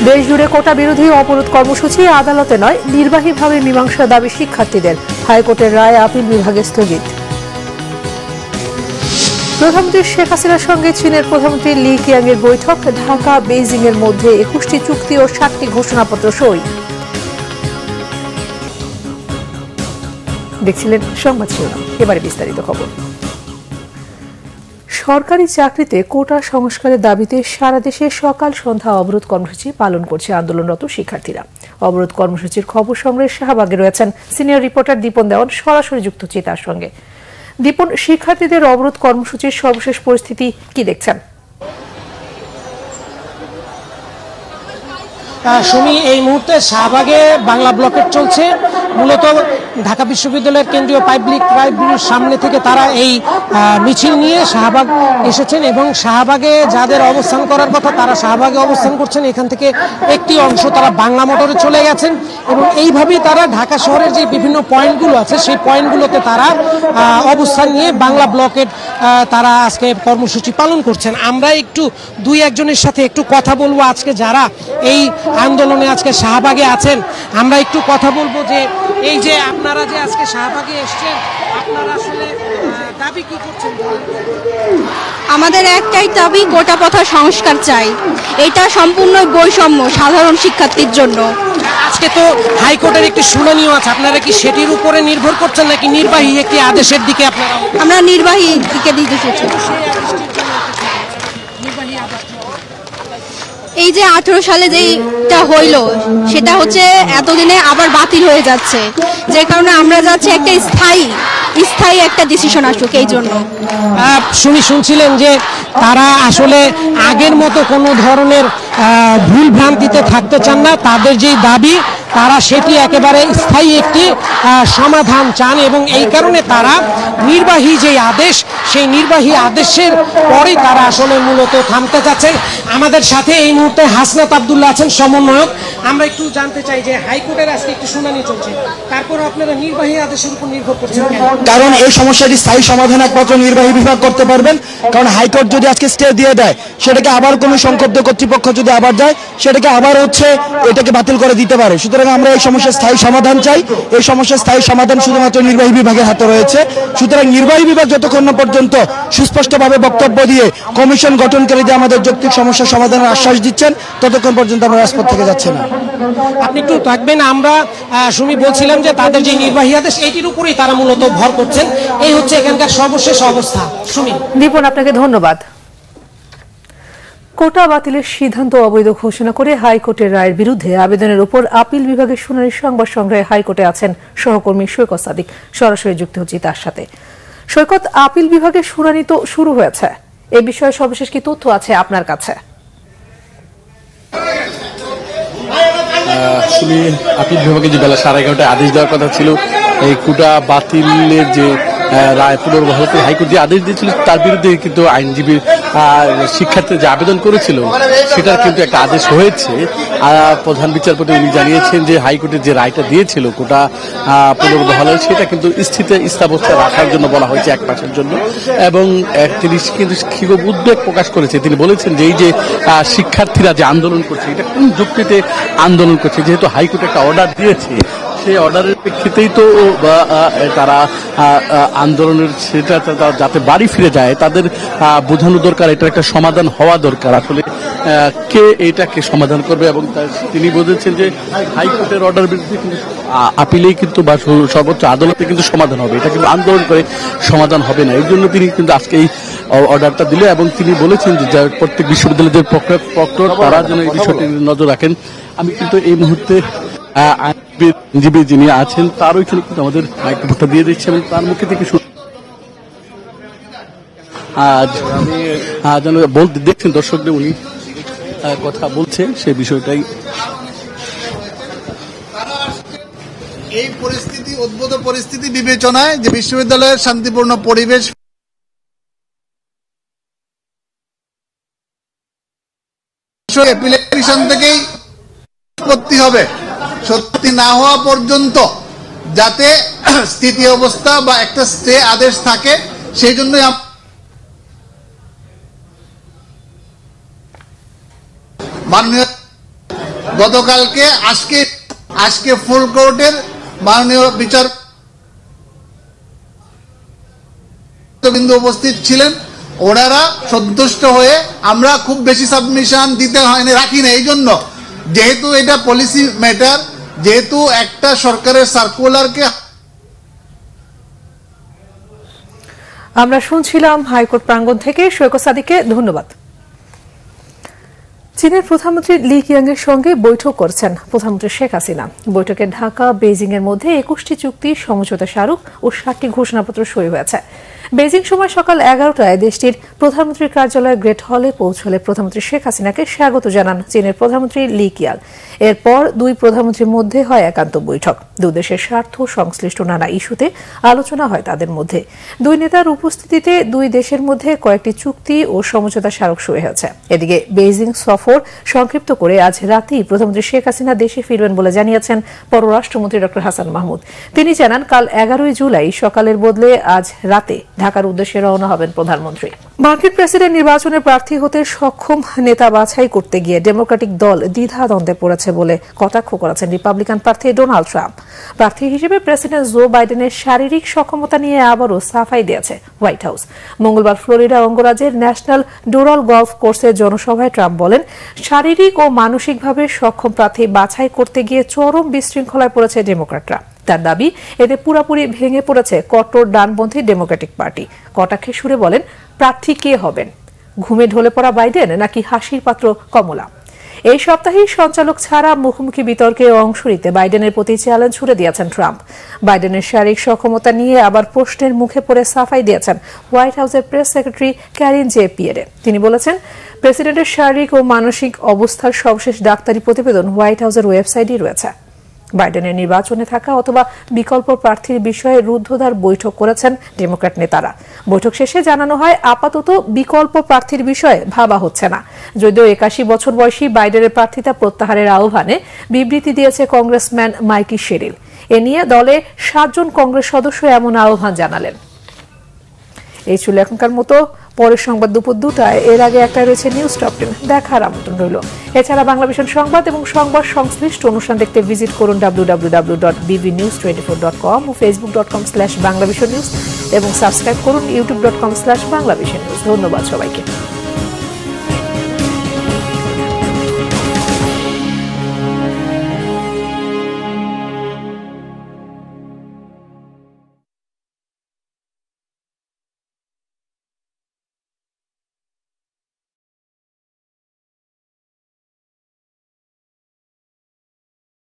দেশজুড়ে কোটা বিরোধী অবরোধ কর্মসূচি আদালতে নয় নির্বাহীভাবে মীমাংসা দাবি শিক্ষার্থীদের। হাইকোর্টের রায় আপিল বিভাগে স্থগিত। প্রধানমন্ত্রী শেখ হাসিনার সঙ্গে চীনের প্রধানমন্ত্রী লি কিয়াংয়ের বৈঠক। ঢাকা বেইজিং এর মধ্যে 21টি চুক্তি ও 7টি ঘোষণাপত্র সই। দেখছিলেন সংবাদ শিরোনাম, এবারে বিস্তারিত খবর। সরকারি চাকরিতে কোটা সংস্কারের দাবিতে সারা দেশে সকাল সন্ধ্যা অবরোধ কর্মসূচি পালন করছে আন্দোলনরত শিক্ষার্থীরা। অবরোধ কর্মসূচির খবর সংগ্রহে শাহবাগে রয়েছেন সিনিয়র রিপোর্টার দীপন দেওয়ান, সরাসরি যুক্ত চিতার সঙ্গে। দীপন, শিক্ষার্থীদের অবরোধ কর্মসূচির সর্বশেষ পরিস্থিতি কি দেখছেন? সুমি, এই মুহূর্তে শাহবাগে বাংলা ব্লকেট চলছে। মূলত ঢাকা বিশ্ববিদ্যালয়ের কেন্দ্রীয় পাবলিক লাইব্রেরির সামনে থেকে তারা এই মিছিল নিয়ে শাহবাগ এসেছেন এবং শাহবাগে যাদের অবস্থান করার কথা তারা শাহবাগে অবস্থান করছেন। এখান থেকে একটি অংশ তারা বাংলা মোটরে চলে গেছেন এবং এইভাবেই তারা ঢাকা শহরের যে বিভিন্ন পয়েন্টগুলো আছে সেই পয়েন্টগুলোতে তারা অবস্থান নিয়ে বাংলা ব্লকেট তারা আজকে কর্মসূচি পালন করছেন। আমরা একটু দুই একজনের সাথে একটু কথা বলবো, আজকে যারা এই আন্দোলনে আজকে শাহবাগে আছেন আমরা একটু কথা বলবো যে এই যে আপনারা যে আজকে শাহবাগে এসেছেন, আপনারা আসলে দাবি কি করছেন? আমাদের একটাই দাবি, কোটা প্রথা সংস্কার চাই। এটা সম্পূর্ণ বৈষম্য সাধারণ শিক্ষার্থীর জন্য। আজকে তো হাইকোর্টের একটি শুনানিও আছে, আপনারা কি সেটির উপরে নির্ভর করছেন নাকি নির্বাহী একটি আদেশের দিকে আপনারা? আমরা নির্বাহী দিকে দিতে এসেছি। এই যে 18 সালে যেটা হইল সেটা হচ্ছে এতদিনে আবার বাতিল হয়ে যাচ্ছে, যে কারণে আমরা যাচ্ছি একটা স্থায়ী একটা ডিসিশন আসুক। এই জন্য শুনছিলেন যে তারা আসলে আগের মতো কোনো ধরনের ভুল ভ্রান্তিতে থাকতে চান না, তাদের যেই দাবি তারা সেটি একেবারে স্থায়ী একটি সমাধান চান এবং এই কারণে তারা নির্বাহী যেই আদেশ সেই নির্বাহী আদেশের পরে তারা আসলে মূলত থামতে চাচ্ছেন। আমাদের সাথে এই মুহূর্তে হাসনাত আব্দুল্লাহ আছেন, সমন্বয়ক। আমরা একটু জানতে চাই যে হাইকোর্টের আজকে একটি শুনানি চলছে, তারপর আপনারা নির্বাহী আদেশের উপর নির্ভর করছেন? কারণ এই সমস্যাটি স্থায়ী সমাধান একমাত্র নির্বাহী বিভাগ করতে পারবেন। কারণ হাইকোর্ট যদি আজকে স্টে দিয়ে দেয়, সেটাকে আবার কোনো সংক্ষুব্ধ কর্তৃপক্ষ যদি আবার যায়, সেটাকে আবার এটাকে বাতিল করে দিতে পারে। সুতরাং আমরা এই সমস্যার স্থায়ী সমাধান চাই। এই সমস্যার স্থায়ী সমাধান শুধুমাত্র নির্বাহী বিভাগের হাতে রয়েছে। সুতরাং নির্বাহী বিভাগ যতক্ষণ না পর্যন্ত সুস্পষ্টভাবে বক্তব্য দিয়ে কমিশন গঠনকারী যে আমাদের যৌক্তিক সমস্যার সমাধানের আশ্বাস দিচ্ছেন, ততক্ষণ পর্যন্ত আমরা রাজপথ থেকে যাচ্ছি না। আপনি একটু থাকবেন। আমরা সুমি বলছিলাম যে তাদের যে নির্বাহী আদেশ এটির উপরেই তারা মূলত ভর করছেন। এই হচ্ছে এখানকার সর্বশেষ অবস্থা। সুমি। দীপন, আপনাকে ধন্যবাদ। কোটা বাতিলের সিদ্ধান্ত অবৈধ ঘোষণা করে হাইকোর্টের রায়ের বিরুদ্ধে আবেদনের উপর আপিল বিভাগের শুনানির সংবাদ সংগ্রহে হাইকোর্টে আছেন সহকর্মী সৈকত সাদিক, সরাসরি যুক্ত হচ্ছি তার সাথে। সৈকত, আপিল বিভাগের শুনানি তো শুরু হয়েছে, এ বিষয়ে সর্বশেষ কি তথ্য আছে আপনার কাছে? আপিল বিভাগে যে বেলা 11:30টায় আদেশ দেওয়ার কথা ছিল এই কোটা বাতিলের যে রায় পুনর্বহাল করে হাইকোর্ট যে আদেশ দিয়েছিল তার বিরুদ্ধে কিন্তু আইনজীবী শিক্ষার্থী যে আবেদন করেছিল সেটার কিন্তু একটা আদেশ হয়েছে। প্রধান বিচারপতি উনি জানিয়েছেন যে হাইকোর্টের যে রায়টা দিয়েছিল কোটা পুনর্বহাল সেটা কিন্তু স্থিতাবস্থায় রাখার জন্য বলা হয়েছে 1 মাসের জন্য। এবং তিনি কিন্তু খুব উদ্বেগ প্রকাশ করেছে। তিনি বলেছেন যে এই যে শিক্ষার্থীরা যে আন্দোলন করছে এটা কোন যুক্তিতে আন্দোলন করছে, যেহেতু হাইকোর্ট একটা অর্ডার দিয়েছে সেই অর্ডারের প্রেক্ষিতেই তো তারা আন্দোলনের সেটা যাতে বাড়ি ফিরে যায় তাদের বোঝানো দরকার, এটা একটা সমাধান হওয়া দরকার। আসলে কে এটাকে সমাধান করবে এবং তিনি বলেছেন যে হাইকোর্টের অর্ডার বিরুদ্ধে কিন্তু আপিলেই কিন্তু বা সর্বোচ্চ আদালতে কিন্তু সমাধান হবে, এটা কিন্তু আন্দোলন করে সমাধান হবে না। এই জন্য তিনি কিন্তু আজকে এই অর্ডারটা দিলে এবং তিনি বলেছেন যে প্রত্যেক বিশ্ববিদ্যালয়ের প্রক্টর তারা যেন এই বিষয়টি নজর রাখেন। আমি কিন্তু এই মুহূর্তে আইনজীবী যিনি আছেন তার ওইখানে কিন্তু আমাদের মাইক্রোফোনটা দিয়ে দিচ্ছে এবং তার মুখে থেকে যেন বলতে দেখছেন দর্শকদের উনি কথা বলছেন সেই বিষয়টাই। এই পরিস্থিতি উদ্ভূত পরিস্থিতি বিবেচনায় যে বিশ্ববিদ্যালয়ের শান্তিপূর্ণ পরিবেশ অ্যাপিলেশন থেকেই করতে হবে, সত্যি না হওয়া পর্যন্ত যাতে স্থিতি অবস্থা বা একটা স্টে আদেশ থাকে, সেই জন্যই মাননীয় গতকালকে আজকে ফুল কোর্টের মাননীয় বিচার বিন্দু উপস্থিত ছিলেন, ওনারা সন্তুষ্ট হয়ে আমরা খুব বেশি সাবমিশন দিতে হয়নি রাখি না, এই জন্য যেহেতু এটা পলিসি ম্যাটার, যেহেতু একটা সরকারের সার্কুলারকে আমরা শুনছিলাম হাইকোর্ট প্রাঙ্গণ থেকে সৈকত সাদিককে ধন্যবাদ। চীনের প্রধানমন্ত্রী লি কিয়াংয়ের সঙ্গে বৈঠক করছেন প্রধানমন্ত্রী শেখ হাসিনা। বৈঠকে ঢাকা বেইজিং এর মধ্যে 21টি চুক্তি সমঝোতা স্মারক ও 7টি ঘোষণাপত্র সই হয়েছে। বেইজিং সময় সকাল 11টায় দেশটির প্রধানমন্ত্রীর কার্যালয় গ্রেট হলে পৌঁছলে প্রধানমন্ত্রী শেখ হাসিনাকে স্বাগত জানান চীনের প্রধানমন্ত্রী লি কিয়াং। এরপর দুই প্রধানমন্ত্রীর মধ্যে হয় একান্ত বৈঠক। দুই দেশের স্বার্থ সংশ্লিষ্ট নানা ইস্যুতে আলোচনা হয় তাদের মধ্যে। দুই নেতার উপস্থিতিতে দুই দেশের মধ্যে কয়েকটি চুক্তি ও সমঝোতা স্মারক সই হয়েছে। এদিকে বেইজিং সফর সংক্ষিপ্ত করে আজ রাতেই প্রধানমন্ত্রী শেখ হাসিনা দেশে ফিরবেন বলে জানিয়েছেন পররাষ্ট্রমন্ত্রী ডক্টর হাসান মাহমুদ। তিনি জানান, কাল 11 জুলাই সকালের বদলে আজ রাতে ঢাকার উদ্দেশ্যে রওনা হবেন প্রধানমন্ত্রী। মার্কিন প্রেসিডেন্ট নির্বাচনে প্রার্থী হতে সক্ষম নেতা বাছাই করতে গিয়ে ডেমোক্রেটিক দল দ্বিধাদ্বন্দ্বে পড়েছে বলে কটাক্ষ করেছেন রিপাবলিকান প্রার্থী ডোনাল্ড ট্রাম্প। প্রার্থী হিসেবে প্রেসিডেন্ট জো বাইডেনের শারীরিক সক্ষমতা নিয়ে আবারও সাফাই দিয়েছে হোয়াইট হাউস। মঙ্গলবার ফ্লোরিডা অঙ্গরাজ্যের ন্যাশনাল ডোরাল গলফ কোর্সের জনসভায় ট্রাম্প বলেন, শারীরিক ও মানসিকভাবে সক্ষম প্রার্থী বাছাই করতে গিয়ে চরম বিশৃঙ্খলায় পড়েছে ডেমোক্র্যাটরা। তার দাবি, এতে পুরোপুরি ভেঙে পড়েছে কট্টর ডানপন্থী ডেমোক্রেটিক পার্টি। কটাক্ষে সুরে বলেন, প্রার্থী কে হবেন? ঘুমে ঢলে পড়া বাইডেন নাকি হাসির পাত্র কমলা? এই সপ্তাহেই সঞ্চালক ছাড়া মুখোমুখি বিতর্কে অংশ নিতে বাইডেনের প্রতি চ্যালেঞ্জ ছুড়ে দিয়েছেন ট্রাম্প। বাইডেনের শারীরিক সক্ষমতা নিয়ে আবার প্রশ্নের মুখে পড়ে সাফাই দিয়েছেন হোয়াইট হাউসের press secretary Karine J Pierre. তিনি বলেছেন, প্রেসিডেন্টের শারীরিক ও মানসিক অবস্থার সর্বশেষ ডাক্তারি প্রতিবেদন হোয়াইট হাউসের ওয়েবসাইটেই রয়েছে। বাইডেনের নির্বাচনে থাকা অথবা বিকল্প প্রার্থীর বিষয়ে রুদ্ধদ্বার বৈঠক করেছেন ডেমোক্র্যাট নেতারা। বৈঠক শেষে জানানো হয়, আপাতত বিকল্প প্রার্থীর বিষয়ে ভাবা হচ্ছে না। যদিও 81 বছর বয়সী বাইডেনের প্রার্থিতা প্রত্যাহারের আহ্বানে বিবৃতি দিয়েছে কংগ্রেসম্যান মাইকি শেরিল। এ নিয়ে দলে 7 জন কংগ্রেস সদস্য এমন আহ্বান জানালেন। এই ছিল এখনকার মতো। পরের সংবাদ দুপুর 2টায়। এর আগে একটা রয়েছে নিউজ টপ 10, দেখার আমন্ত্রণ রইল। এছাড়া বাংলাভিশন সংবাদ এবং সংবাদ সংশ্লিষ্ট অনুষ্ঠান দেখতে ভিজিট করুন www.bbnews24.com ও facebook.com/banglavisionnews এবং সাবস্ক্রাইব করুন youtube.com/banglavisionnews। ধন্যবাদ সবাইকে।